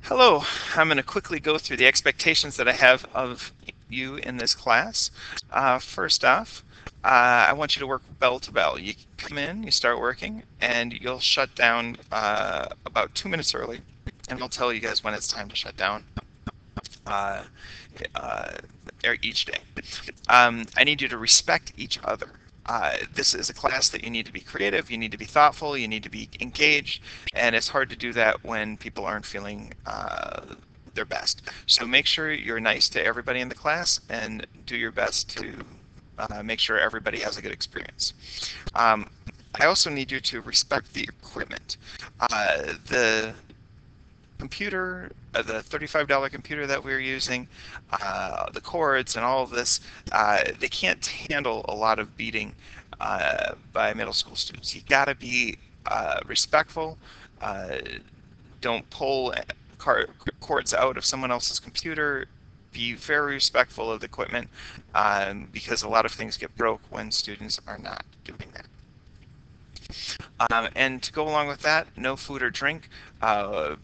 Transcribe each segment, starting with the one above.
Hello, I'm going to quickly go through the expectations that I have of you in this class. First off, I want you to work bell to bell. You come in, you start working, and you'll shut down about 2 minutes early, and I'll tell you guys when it's time to shut down uh, uh, each day. I need you to respect each other. This is a class that you need to be creative, you need to be thoughtful, you need to be engaged, and it's hard to do that when people aren't feeling their best. So make sure you're nice to everybody in the class and do your best to make sure everybody has a good experience. Um, I also need you to respect the equipment. The computer, the $35 computer that we're using, the cords and all of this, they can't handle a lot of beating by middle school students. You got to be respectful. Uh, don't pull cords out of someone else's computer. Be very respectful of the equipment because a lot of things get broke when students are not doing that. And to go along with that, no food or drink. Uh,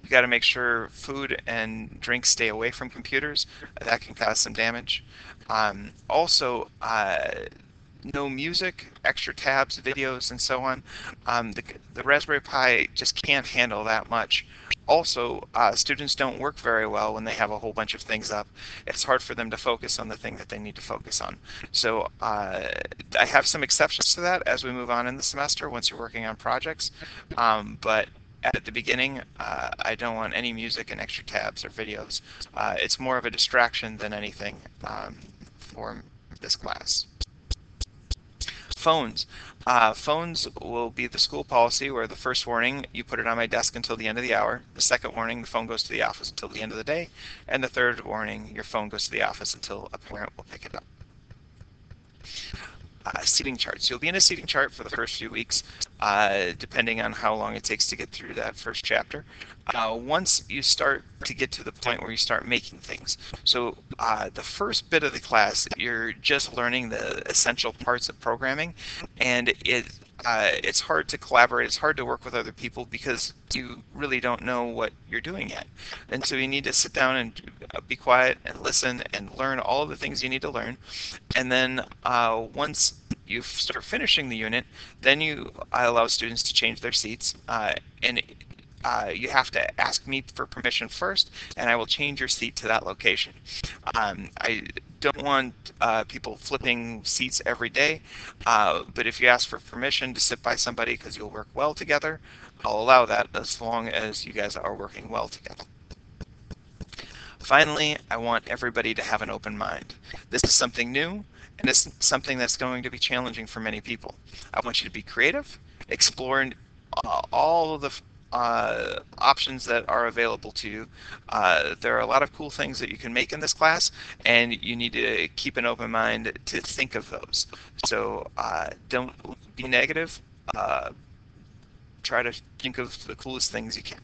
you got to make sure food and drinks stay away from computers. That can cause some damage. Also, no music, extra tabs, videos, and so on. The Raspberry Pi just can't handle that much. Also, students don't work very well when they have a whole bunch of things up. It's hard for them to focus on the thing that they need to focus on. So I have some exceptions to that as we move on in the semester once you're working on projects. But at the beginning, I don't want any music and extra tabs or videos. It's more of a distraction than anything for this class. Phones. Phones will be the school policy where the first warning, you put it on my desk until the end of the hour. The second warning, the phone goes to the office until the end of the day. And the third warning, your phone goes to the office until a parent will pick it up. Seating charts. You'll be in a seating chart for the first few weeks, depending on how long it takes to get through that first chapter. Once you start to get to the point where you start making things. So the first bit of the class, you're just learning the essential parts of programming, and it's hard to collaborate, it's hard to work with other people because you really don't know what you're doing yet. And so you need to sit down and be quiet and listen and learn all of the things you need to learn. And then once you start finishing the unit, then I allow students to change their seats. And you have to ask me for permission first, and I will change your seat to that location. I don't want people flipping seats every day, but if you ask for permission to sit by somebody because you'll work well together, I'll allow that as long as you guys are working well together. Finally, I want everybody to have an open mind. This is something new, and it's something that's going to be challenging for many people. I want you to be creative, explore all of the options that are available to you. There are a lot of cool things that you can make in this class, and you need to keep an open mind to think of those. So don't be negative. Try to think of the coolest things you can.